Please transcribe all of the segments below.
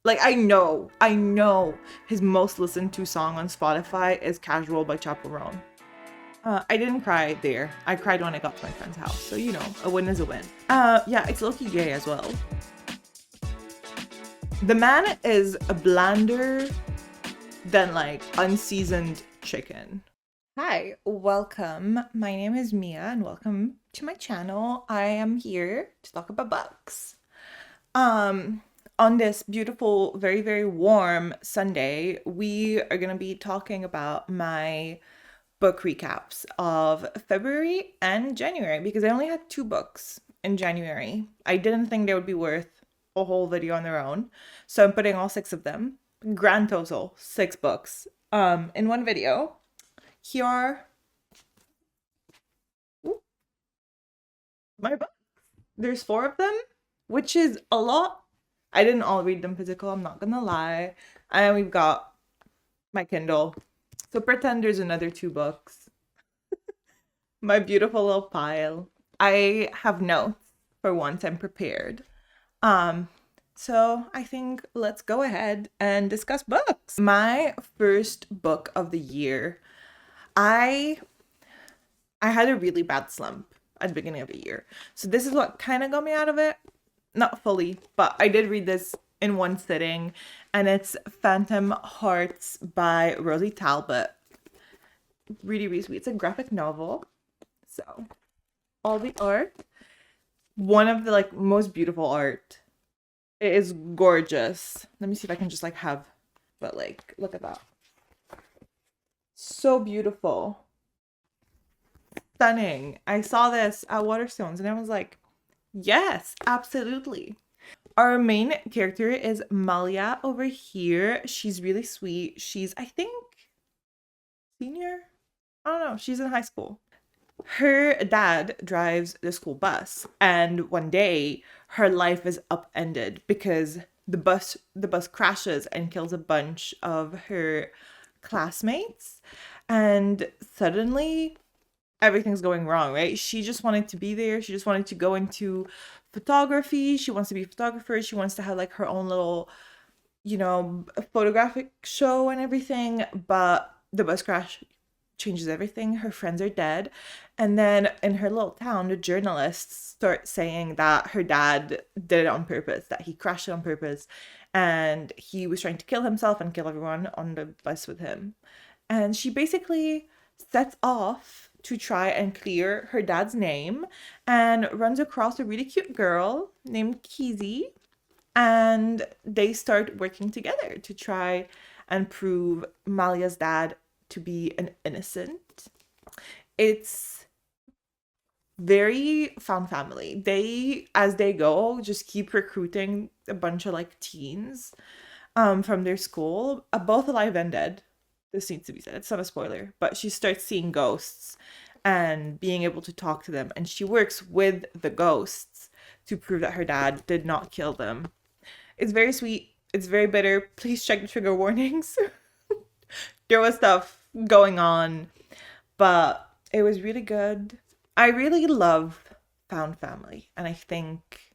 Like, I know his most listened to song on Spotify is Casual by Chaperone. I didn't cry there. I cried when I got to my friend's house. So, you know, a win is a win. Yeah, it's low-key gay as well. The man is blander than like unseasoned chicken. Hi, welcome. My name is Mia and welcome to my channel. I am here to talk about books. On this beautiful, very, very warm Sunday, we are going to be talking about my book recaps of February and January because I only had 2 books in January. I didn't think they would be worth a whole video on their own, so I'm putting all 6 of them. Grand total, 6 books in one video. Here are my books. There's 4 of them, which is a lot. I didn't all read them physical, I'm not gonna lie. And we've got my Kindle. So pretend there's another 2 books. My beautiful little pile. I have notes for once I'm prepared. So I think let's go ahead and discuss books. My first book of the year, I had a really bad slump at the beginning of the year. So this is what kind of got me out of it. Not fully, but I did read this in one sitting, and it's Phantom Hearts by Rosie Talbot. Really, really sweet. It's a graphic novel. So all the art, one of the like most beautiful art. It is gorgeous. Let me see if I can just like have, but like, look at that. So beautiful. Stunning. I saw this at Waterstones and I was like, yes, absolutely. Our main character is Malia over here. She's really sweet. She's, I think, senior? I don't know. She's in high school. Her dad drives the school bus, and one day her life is upended because the bus crashes and kills a bunch of her classmates, and suddenly everything's going wrong, right? She just wanted to be there. She just wanted to go into photography. She wants to be a photographer. She wants to have like her own little, you know, photographic show and everything, but the bus crash changes everything. Her friends are dead. And then in her little town, the journalists start saying that her dad did it on purpose, that he crashed it on purpose, and he was trying to kill himself and kill everyone on the bus with him. And she basically sets off to try and clear her dad's name and runs across a really cute girl named Kizzy, and they start working together to try and prove Malia's dad to be an innocent. It's very found family. They, as they go, just keep recruiting a bunch of like teens from their school, both alive and dead. This needs to be said. It's not a spoiler, but she starts seeing ghosts and being able to talk to them, and she works with the ghosts to prove that her dad did not kill them. It's very sweet. It's very bitter. Please check the trigger warnings. There was stuff going on, but it was really good. I really love found family, and I think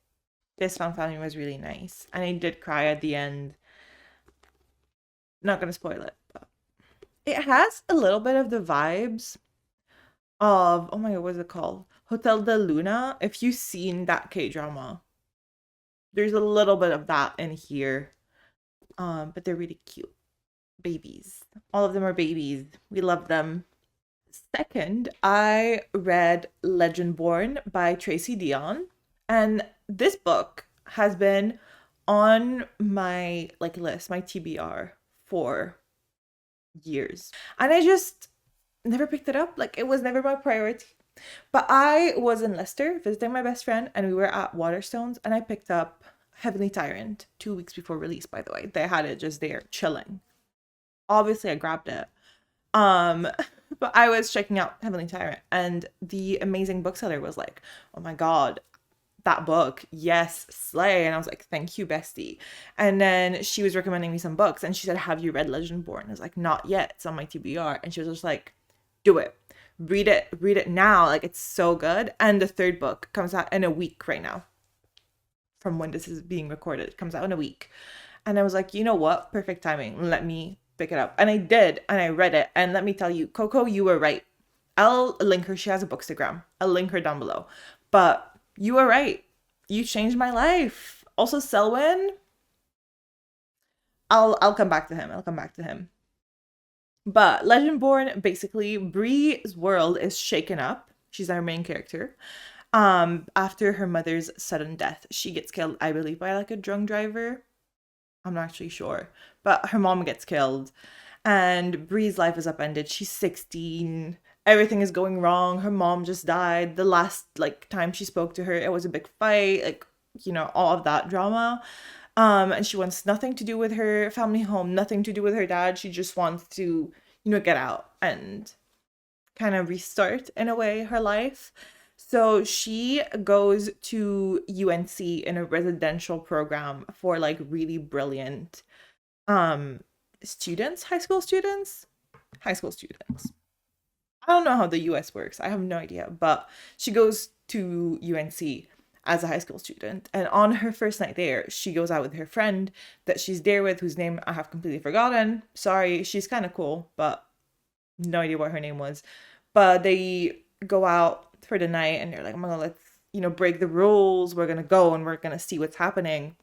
this found family was really nice. And I did cry at the end. Not gonna spoil it, but it has a little bit of the vibes of, oh my god, what's it called? Hotel de Luna. If you've seen that K-drama, there's a little bit of that in here. But they're really cute. Babies. All of them are babies. We love them. Second, I read Legendborn by Tracy Dion, and this book has been on my like list, my TBR, for years, and I just never picked it up. Like, it was never my priority. But I was in Leicester visiting my best friend, and we were at Waterstones, and I picked up Heavenly Tyrant 2 weeks before release, by the way. They had it just there chilling. Obviously I grabbed it. But I was checking out Heavenly Tyrant, and the amazing bookseller was like, oh my god, that book, yes, slay. And I was like, thank you, bestie. And then she was recommending me some books, and she said, have you read Legendborn? I was like, not yet, it's on my TBR. And she was just like, do it, read it now, like, it's so good. And the 3rd book comes out in a week right now, from when this is being recorded. It comes out in a week. And I was like, you know what? Perfect timing. Let me pick it up. And I did. And I read it. And let me tell you, Coco, you were right. I'll link her. She has a bookstagram. I'll link her down below. But you were right. You changed my life. Also, Selwyn, I'll come back to him. I'll come back to him. But Legendborn, basically, Bree's world is shaken up. She's our main character. After her mother's sudden death, she gets killed, I believe, by like a drunk driver. I'm not actually sure. But her mom gets killed. And Bree's life is upended. She's 16. Everything is going wrong. Her mom just died. The last like time she spoke to her, it was a big fight. Like, all of that drama. And she wants nothing to do with her family home, nothing to do with her dad. She just wants to, get out and kind of restart in a way her life. So she goes to UNC in a residential program for like really brilliant um students, high school students. I don't know how the US works. I have no idea, but she goes to UNC as a high school student. And on her first night there, she goes out with her friend that she's there with, whose name I have completely forgotten. Sorry, she's kind of cool, but no idea what her name was. But they go out for the night and they're like, oh my God, let's, break the rules. We're going to go and we're going to see what's happening.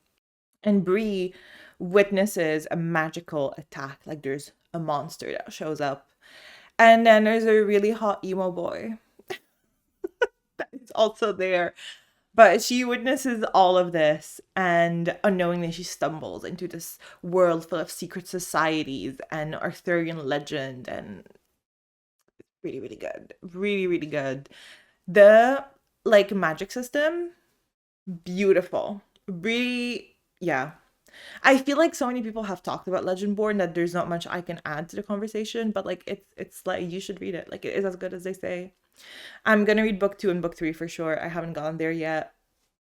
And Bree witnesses a magical attack. Like there's a monster that shows up. And then there's a really hot emo boy that is also there. But she witnesses all of this, and unknowingly, she stumbles into this world full of secret societies and Arthurian legend, and really, really good. Really, really good. The like magic system, beautiful. Really, yeah. I feel like so many people have talked about Legendborn that there's not much I can add to the conversation, but like it's like you should read it. Like it is as good as they say. I'm gonna read book 2 and book 3 for sure. I haven't gone there yet.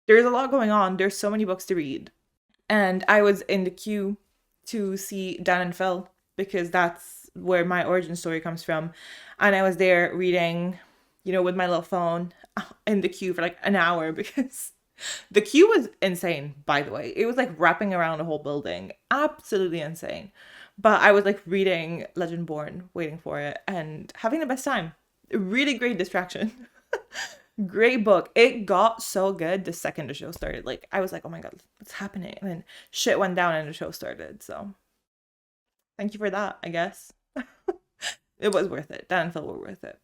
There's a lot going on. There's so many books to read. And I was in the queue to see Dan and Phil because that's where my origin story comes from. And I was there reading, with my little phone in the queue for like an hour because the queue was insane, by the way. It was like wrapping around the whole building. Absolutely insane. But I was like reading Legendborn, waiting for it, and having the best time. Really great distraction. Great book. It got so good the second the show started. Like I was like, oh my God, what's happening? And then shit went down and the show started. So thank you for that, I guess. It was worth it. Dan and Phil were worth it.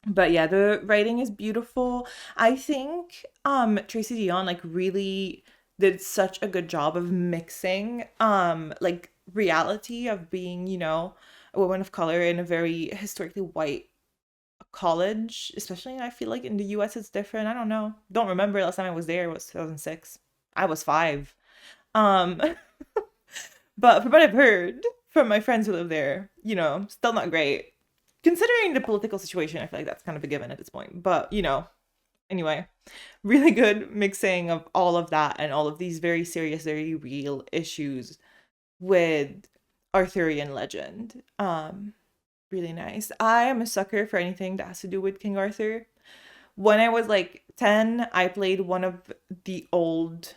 But yeah, the writing is beautiful. I think Tracy Dion like really did such a good job of mixing like reality of being, a woman of color in a very historically white college, especially I feel like in the US it's different. I don't know. Don't remember last time I was there. It was 2006. I was 5. Um but from what I've heard from my friends who live there, still not great. Considering the political situation, I feel like that's kind of a given at this point. But, anyway, really good mixing of all of that and all of these very serious, very real issues with Arthurian legend. Really nice. I am a sucker for anything that has to do with King Arthur. When I was like 10, I played one of the old.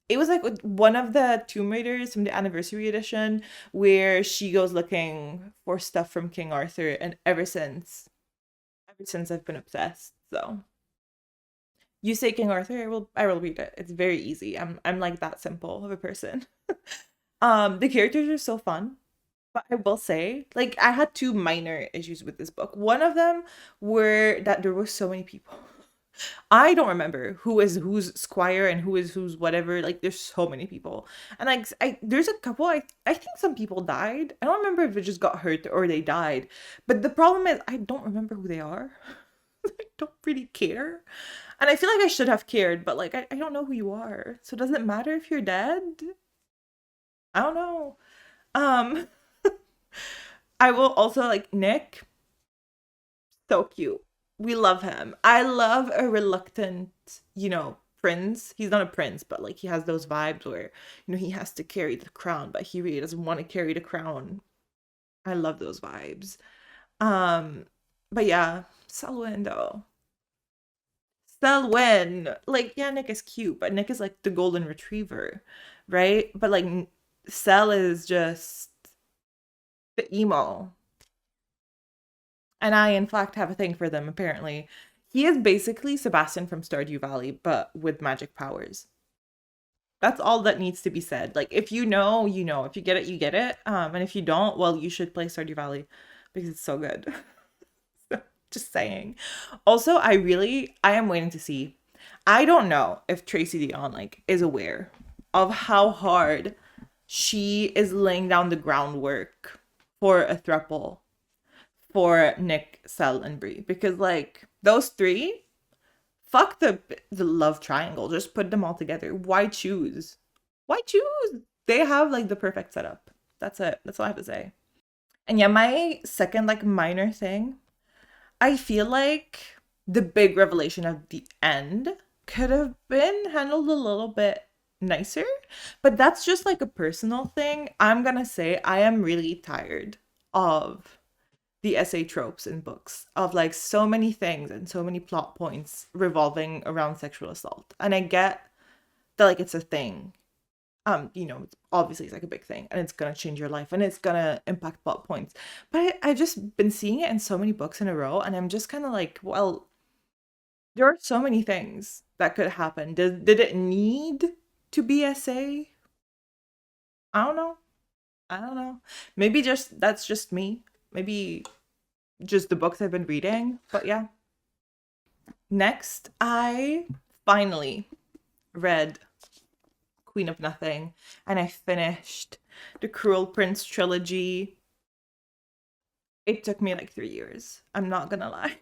It was like one of the Tomb Raiders from the anniversary edition where she goes looking for stuff from King Arthur, and ever since I've been obsessed. So you say King Arthur, I will read it. It's very easy. I'm like that simple of a person. The characters are so fun. But I will say, like, I had two minor issues with this book. One of them were that there were so many people. I don't remember who is who's squire and who is who's whatever. Like, there's so many people, and like, there's a couple. I think some people died. I don't remember if it just got hurt or they died. But the problem is, I don't remember who they are. I don't really care, and I feel like I should have cared, but like, I don't know who you are. So does it matter if you're dead? I don't know. Um. I will also like Nick, so cute. We love him. I love a reluctant, prince. He's not a prince, but like he has those vibes where, he has to carry the crown, but he really doesn't want to carry the crown. I love those vibes. Um, but yeah, Selwyn though. Selwyn. Like, yeah, Nick is cute, but Nick is like the golden retriever, right? But like Sel is just the emo. And I, in fact, have a thing for them, apparently. He is basically Sebastian from Stardew Valley, but with magic powers. That's all that needs to be said. Like, if you know, you know. If you get it, you get it. And if you don't, well, you should play Stardew Valley because it's so good. Just saying. Also, I am waiting to see. I don't know if Tracy Dion like is aware of how hard she is laying down the groundwork for a throuple for Nick, Sel, and Brie because like those three, fuck the love triangle. Just put them all together. Why choose? Why choose? They have like the perfect setup. That's it. That's all I have to say. And yeah, my second like minor thing, I feel like the big revelation of the end could have been handled a little bit nicer, but that's just like a personal thing. I'm gonna say I am really tired of the essay tropes in books of like so many things and so many plot points revolving around sexual assault. And I get that like it's a thing. It's obviously it's like a big thing and it's gonna change your life and it's gonna impact plot points. But I've just been seeing it in so many books in a row, and I'm just kind of like, well, there are so many things that could happen. Did it need to be essay? I don't know. I don't know. Maybe just that's just me. Maybe just the books I've been reading. But yeah. Next, I finally read Queen of Nothing and I finished the Cruel Prince trilogy. It took me like 3 years. I'm not gonna lie.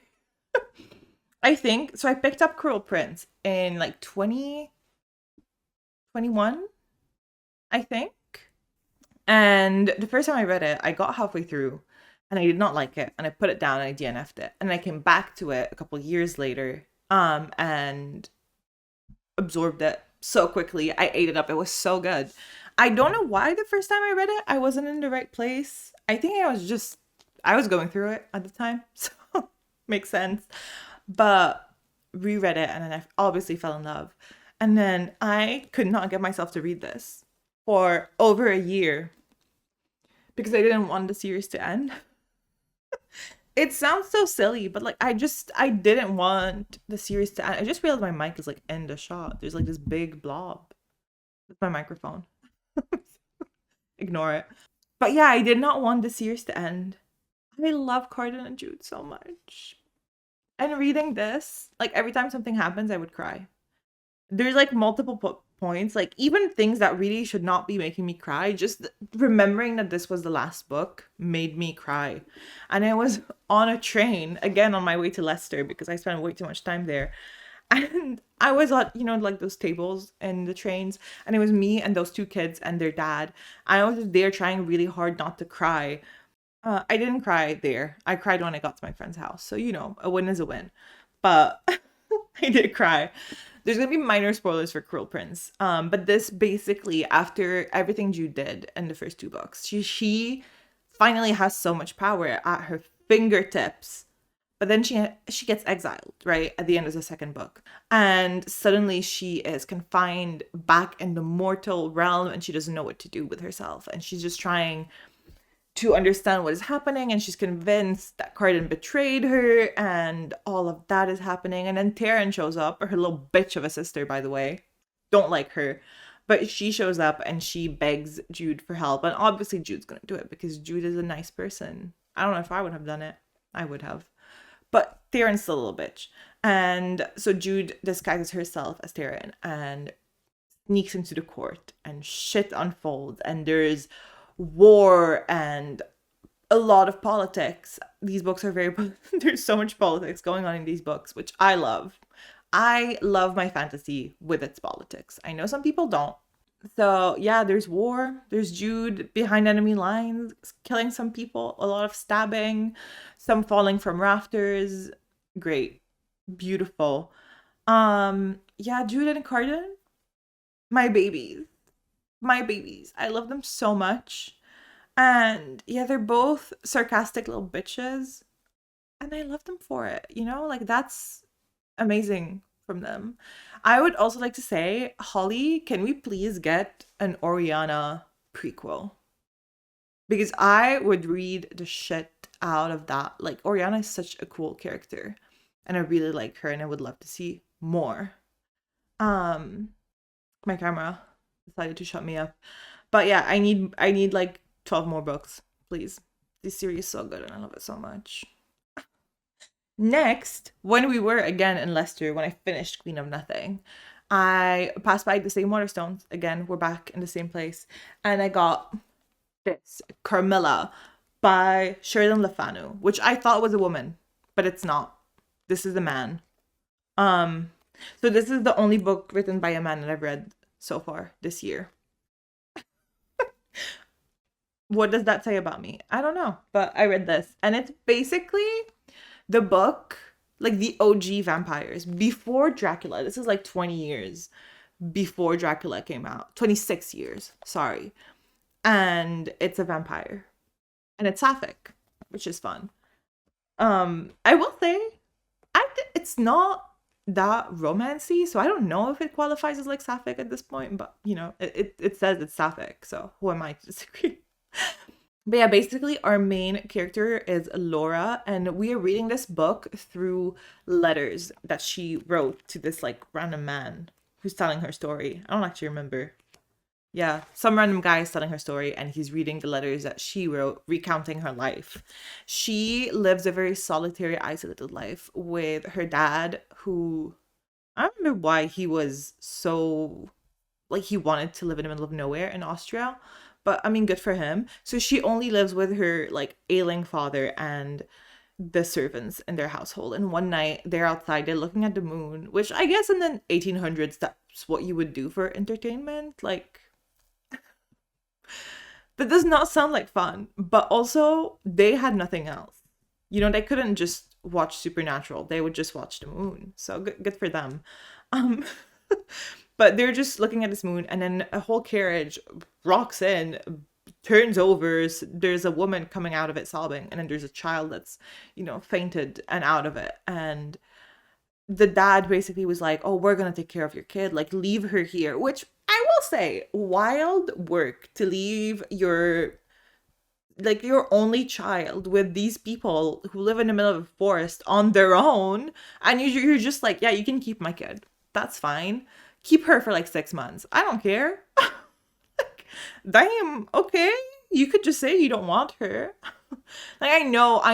I think so. I picked up Cruel Prince in like 2021, I think. And the first time I read it, I got halfway through and I did not like it. And I put it down and I DNF'd it. And I came back to it a couple years later and absorbed it so quickly. I ate it up. It was so good. I don't know why the first time I read it, I wasn't in the right place. I think I was going through it at the time. So makes sense. But reread it and then I obviously fell in love. And then I could not get myself to read this for over a year because I didn't want the series to end. It sounds so silly, but like I didn't want the series to end. I just realized my mic is like in the shot. There's like this big blob with my microphone. Ignore it. But yeah, I did not want the series to end. I love Carden and Jude so much. And reading this, like every time something happens, I would cry. There's like multiple points, like even things that really should not be making me cry. Just remembering that this was the last book made me cry. And I was on a train again on my way to Leicester because I spent way too much time there. And I was at, like those tables in the trains, and it was me and those two kids and their dad. I was just there trying really hard not to cry. I didn't cry there. I cried when I got to my friend's house. So, a win is a win. But I did cry. There's gonna be minor spoilers for Cruel Prince. But this basically, after everything Jude did in the first two books, she finally has so much power at her fingertips. But then she gets exiled, right, at the end of the second book. And suddenly she is confined back in the mortal realm and she doesn't know what to do with herself. And she's just trying to understand what is happening, and she's convinced that Carden betrayed her and all of that is happening. And then Taryn shows up, her little bitch of a sister, by the way. Don't like her. But she shows up and she begs Jude for help. And obviously Jude's gonna do it because Jude is a nice person. I don't know if I would have done it. I would have. But Taryn's still a little bitch. And so Jude disguises herself as Taryn and sneaks into the court and shit unfolds. And there's war and a lot of politics. These books are there's so much politics going on in these books, which I love. I love my fantasy with its politics. I know some people don't. So yeah, there's war. There's Jude behind enemy lines, killing some people, a lot of stabbing, some falling from rafters. Great. Beautiful. Yeah, Jude and Carden, my babies. My babies. I love them so much. And yeah, they're both sarcastic little bitches. And I love them for it, like that's amazing. from them. I would also like to say, Holly, can we please get an Oriana prequel? Because I would read the shit out of that. Like, Oriana is such a cool character, and I really like her, and I would love to see more. Um, my camera decided to shut me up. But yeah, I need like 12 more books, please. This series is so good and I love it so much. Next, when we were again in Leicester, when I finished Queen of Nothing, I passed by the same Waterstones. Again, we're back in the same place. And I got this Carmilla by Sheridan Le Fanu, which I thought was a woman, but it's not. This is a man. Um, so this is the only book written by a man that I've read so far this year. What does that say about me? I don't know, but I read this, and it's basically the book, like the OG vampires before Dracula. This is like 20 years before Dracula came out. 26 years, sorry. And it's a vampire. And it's sapphic, which is fun. I will say it's not that romancy, so I don't know if it qualifies as like sapphic at this point, but you know, it says it's sapphic, so who am I to disagree? But yeah, basically our main character is Laura, and we are reading this book through letters that she wrote to this like random man who's telling her story. I don't actually remember. Yeah, some random guy is telling her story, and he's reading the letters that she wrote, recounting her life. She lives a very solitary, isolated life with her dad, who I don't remember why he was so like he wanted to live in the middle of nowhere in Austria, but I mean, good for him. So she only lives with her like ailing father and the servants in their household. And one night they're outside, they're looking at the moon, which I guess in the 1800s that's what you would do for entertainment. Like, that does not sound like fun, but also they had nothing else. You know, they couldn't just watch Supernatural. They would just watch the moon. So good for them. Um but they're just looking at this moon, and then a whole carriage rocks in, turns over. There's a woman coming out of it sobbing, and then there's a child that's, you know, fainted and out of it. And the dad basically was like, "Oh, we're gonna take care of your kid. Like, leave her here." Which I will say, wild work to leave your only child with these people who live in the middle of a forest on their own, and you're just like, "Yeah, you can keep my kid. That's fine. Keep her for like 6 months. I don't care." Like, damn, okay. You could just say you don't want her. Like, I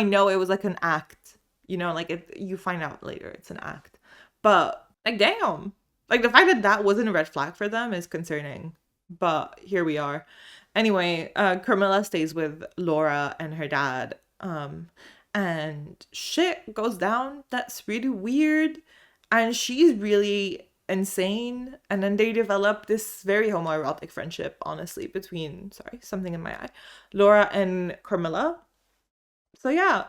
know it was like an act. You know, like you find out later it's an act. But like, damn. Like, the fact that that wasn't a red flag for them is concerning. But here we are. Anyway, Carmilla stays with Laura and her dad. And shit goes down. That's really weird. And she's really insane. And then they develop this very homoerotic friendship, honestly, between, sorry, something in my eye, Laura and Carmilla. So yeah,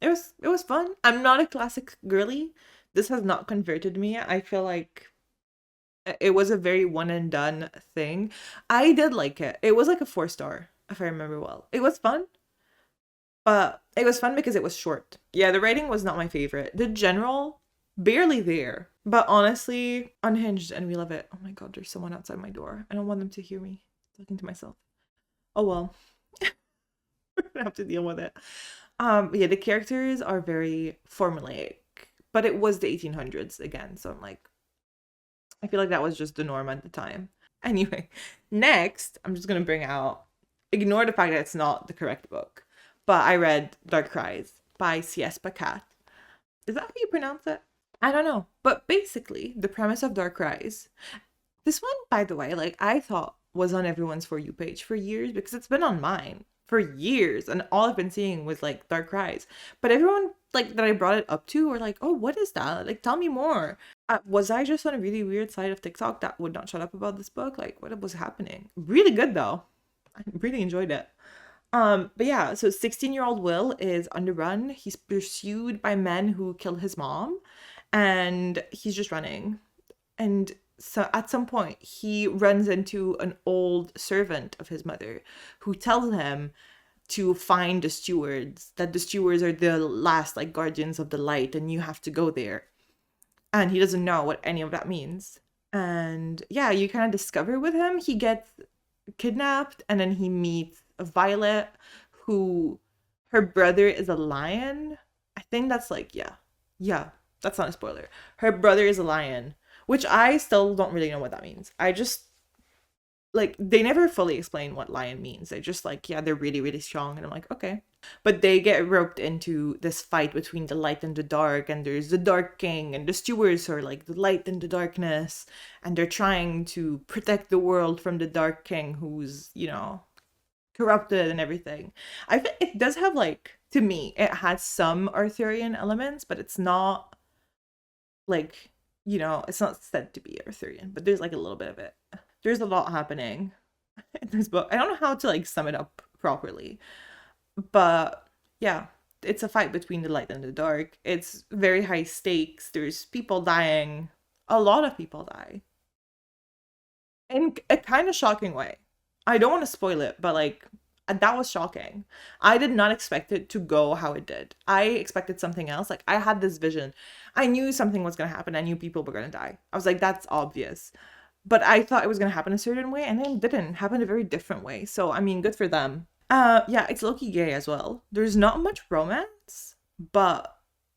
it was fun. I'm not a classic girly. This has not converted me. I feel like it was a very one and done thing. I did like it. It was like a 4 star, if I remember well. It was fun, but it was fun because it was short. Yeah, the writing was not my favorite. The general, barely there. But honestly, unhinged, and we love it. Oh my god, there's someone outside my door. I don't want them to hear me talking to myself. Oh well. We're gonna have to deal with it. Yeah, the characters are very formulaic, but it was the 1800s again, so I'm like, I feel like that was just the norm at the time. Anyway, next, I'm just gonna bring out, ignore the fact that it's not the correct book, but I read Dark Cries by C.S. Pacat. Is that how you pronounce it? I don't know. But basically, the premise of Dark Cries, this one, by the way, like, I thought was on everyone's For You page for years, because it's been on mine for years, and all I've been seeing was like Dark Cries. But everyone like that I brought it up to were like, "Oh, what is that? Like, tell me more." Was I just on a really weird side of TikTok that would not shut up about this book? Like, what was happening? Really good though. I really enjoyed it. But yeah, so 16-year-old Will is on the run. He's pursued by men who killed his mom, and he's just running. And so at some point, he runs into an old servant of his mother who tells him to find the stewards, that the stewards are the last like guardians of the light, and you have to go there. and he doesn't know what any of that means. And yeah, you kind of discover with him, he gets kidnapped, and then he meets Violet, who her brother is a lion. I think that's like, yeah, that's not a spoiler. Her brother is a lion, which I still don't really know what that means. I just like, they never fully explain what lion means. They're just like, yeah, they're really, really strong. And I'm like, okay. But they get roped into this fight between the light and the dark. And there's the Dark King and the stewards are like the light and the darkness. And they're trying to protect the world from the Dark King, who's, corrupted and everything. I think it does have, like, to me, it has some Arthurian elements, but it's not like, it's not said to be Arthurian, but there's like a little bit of it. There's a lot happening in this book. I don't know how to like sum it up properly, but yeah, it's a fight between the light and the dark. It's very high stakes. There's people dying. A lot of people die in a kind of shocking way. I don't want to spoil it, but like, that was shocking. I did not expect it to go how it did. I expected something else. Like, I had this vision. I knew something was going to happen. I knew people were going to die. I was like, that's obvious. But I thought it was going to happen a certain way, and then it didn't. It happened a very different way. So, I mean, good for them. Yeah, it's low-key gay as well. There's not much romance, but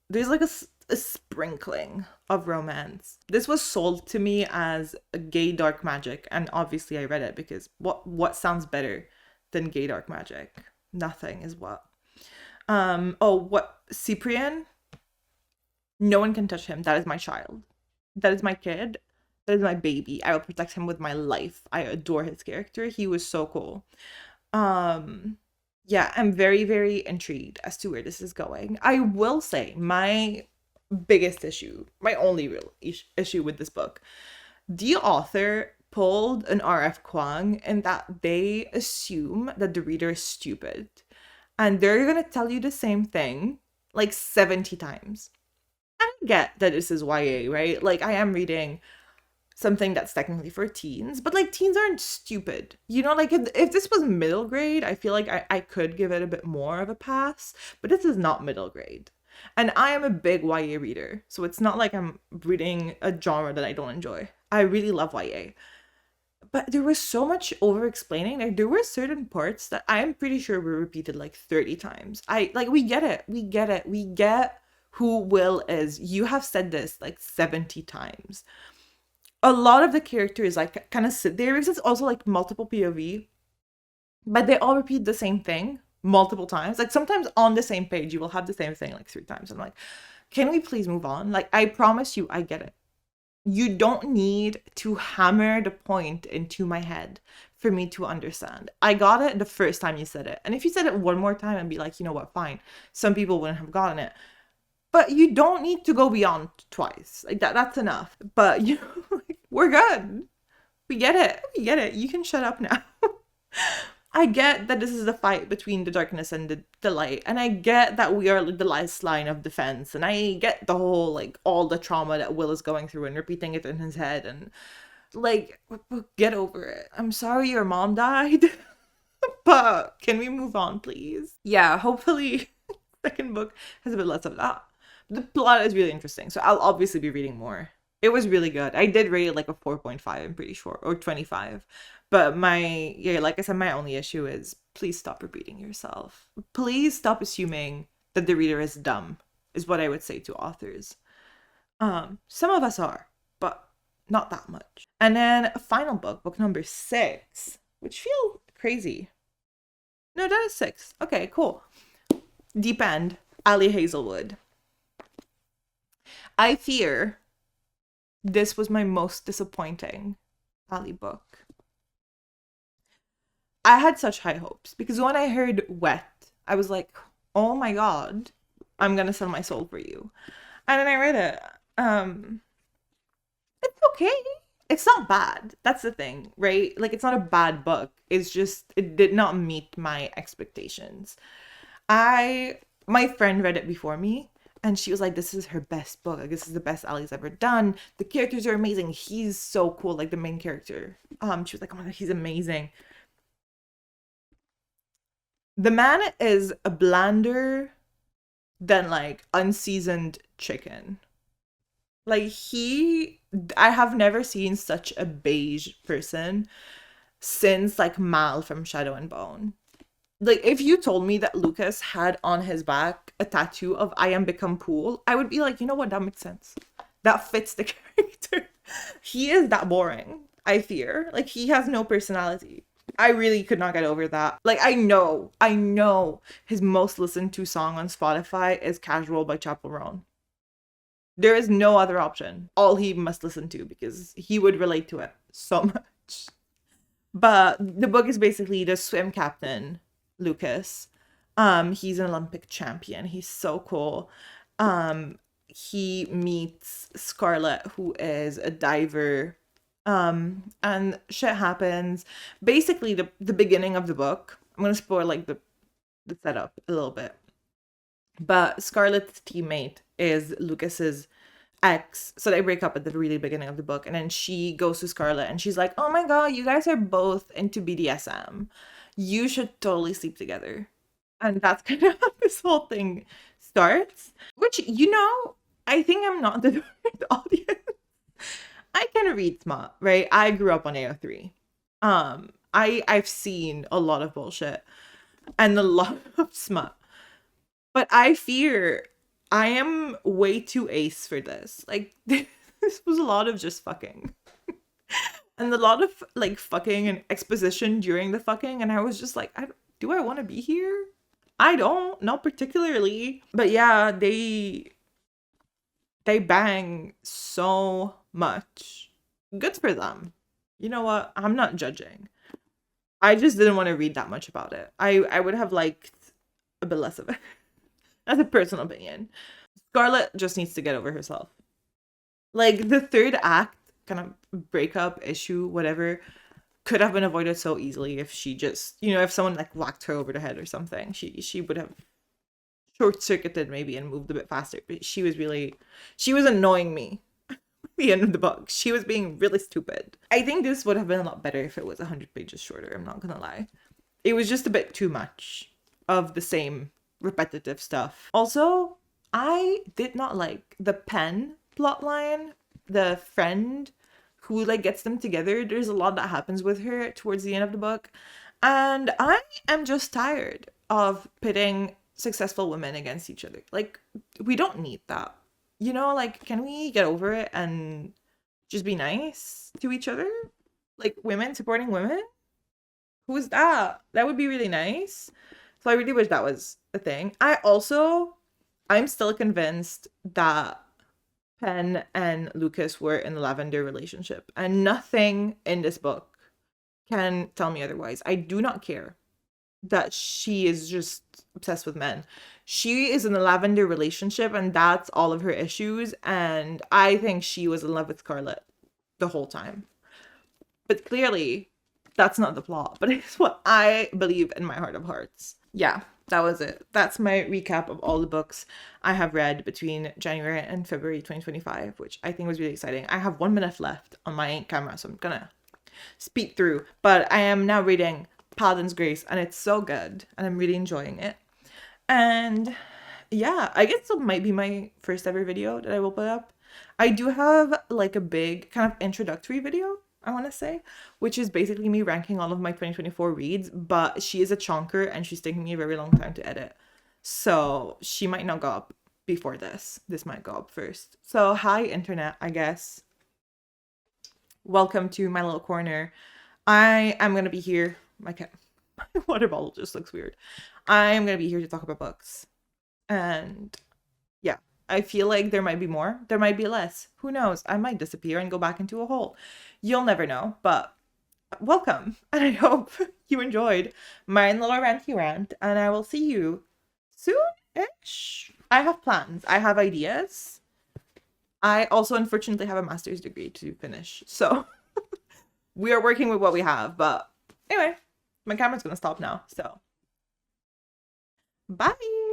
there's like a sprinkling of romance. This was sold to me as a gay dark magic, and obviously I read it because what sounds better than gay dark magic? Nothing is what. What Cyprian? No one can touch him. That is my child. That is my kid. That is my baby. I will protect him with my life. I adore his character. He was so cool. Um, yeah, I'm very, very intrigued as to where this is going. I will say my biggest issue, my only real issue with this book, the author pulled an R.F. Kuang in that they assume that the reader is stupid. And they're going to tell you the same thing like 70 times. I get that this is YA, right? Like, I am reading something that's technically for teens, but like, teens aren't stupid. Like, if this was middle grade, I feel like I could give it a bit more of a pass, but this is not middle grade. And I am a big YA reader, so it's not like I'm reading a genre that I don't enjoy. I really love YA. But there was so much over explaining. Like, there were certain parts that I'm pretty sure were repeated like 30 times. We get it. We get it. We get who Will is. You have said this like 70 times. A lot of the characters like kind of sit there because it's also like multiple POV, but they all repeat the same thing multiple times. Like, sometimes on the same page you will have the same thing like 3 times. I'm like, can we please move on? Like, I promise you, I get it. You don't need to hammer the point into my head for me to understand. I got it the first time you said it. And if you said it one more time and be like, you know what, fine. Some people wouldn't have gotten it. But you don't need to go beyond twice. Like, that's enough. But we're good. We get it. We get it. You can shut up now. I get that this is a fight between the darkness and the light. And I get that we are the last line of defense. And I get the whole, like, all the trauma that Will is going through and repeating it in his head. And, like, get over it. I'm sorry your mom died. But can we move on, please? Yeah, hopefully second book has a bit less of that. The plot is really interesting, so I'll obviously be reading more. It was really good. I did rate it like a 4.5, I'm pretty sure, or 25. But like I said, my only issue is please stop repeating yourself. Please stop assuming that the reader is dumb, is what I would say to authors. Some of us are, but not that much. And then a final book, book number 6, which feel crazy. No, that is 6. Okay, cool. Deep End, Ali Hazelwood. I fear this was my most disappointing Ali book. I had such high hopes because when I heard Wet, I was like, oh my god, I'm gonna sell my soul for you. And then I read it. It's okay. It's not bad. That's the thing, right? Like, it's not a bad book. It's just, it did not meet my expectations. My friend read it before me, and she was like, this is her best book. Like, this is the best Ali's ever done. The characters are amazing. He's so cool, like the main character. She was like, oh my god, he's amazing. The man is a blander than like unseasoned chicken. Like I have never seen such a beige person since like Mal from Shadow and Bone. Like if you told me that Lucas had on his back a tattoo of I am become pool, I would be like, you know what, that makes sense. That fits the character. He is that boring, I fear. Like he has no personality. I really could not get over that. Like I know his most listened to song on Spotify is Casual by Chappell Roan. There is no other option. All he must listen to because he would relate to it so much. But the book is basically the swim captain, Lucas. He's an Olympic champion. He's so cool. He meets Scarlett, who is a diver. And shit happens. Basically, the beginning of the book. I'm gonna spoil like the setup a little bit. But Scarlett's teammate is Lucas's ex. So they break up at the really beginning of the book. And then she goes to Scarlett and she's like, oh my God, you guys are both into BDSM. You should totally sleep together. And that's kind of how this whole thing starts. Which, I think I'm not the target audience. I can read smut, right? I grew up on AO3. I've seen a lot of bullshit and a lot of smut. But I fear I am way too ace for this. Like, this was a lot of just fucking. And a lot of, like, fucking and exposition during the fucking. And I was just like, do I want to be here? I don't. Not particularly. But yeah, they bang so much. Good for them. You know what? I'm not judging. I just didn't want to read that much about it. I would have liked a bit less of it. That's a personal opinion. Scarlett just needs to get over herself. Like, the third act, kind of breakup, issue, whatever, could have been avoided so easily if she just, if someone, like, whacked her over the head or something. She would have short-circuited maybe and moved a bit faster. But she was annoying me at the end of the book. She was being really stupid. I think this would have been a lot better if it was 100 pages shorter, I'm not gonna lie. It was just a bit too much of the same repetitive stuff. Also, I did not like the Pen plotline, the friend who like gets them together. There's a lot that happens with her towards the end of the book, and I am just tired of pitting successful women against each other. Like, we don't need that. Like, can we get over it and just be nice to each other? Like, women supporting women? Who's that? That would be really nice. So I really wish that was a thing. I'm still convinced that Penn and Lucas were in a lavender relationship. And nothing in this book can tell me otherwise. I do not care that she is just obsessed with men. She is in a lavender relationship and that's all of her issues. And I think she was in love with Scarlett the whole time. But clearly, that's not the plot. But it's what I believe in my heart of hearts. Yeah, that was it. That's my recap of all the books I have read between January and February 2025, which I think was really exciting. I have 1 minute left on my camera, so I'm gonna speed through. But I am now reading Paladin's Grace, and it's so good, and I'm really enjoying it. And yeah, I guess it might be my first ever video that I will put up. I do have like a big kind of introductory video, I want to say, which is basically me ranking all of my 2024 reads, but she is a chonker and she's taking me a very long time to edit. So she might not go up before this. This might go up first. So hi, internet, I guess. Welcome to my little corner. I am going to be here. My water bottle just looks weird. I am going to be here to talk about books. And yeah, I feel like there might be more. There might be less. Who knows? I might disappear and go back into a hole. You'll never know, but welcome. And I hope you enjoyed my little ranty rant. And I will see you soon-ish. I have plans. I have ideas. I also, unfortunately, have a master's degree to finish. So we are working with what we have. But anyway, my camera's going to stop now. So bye.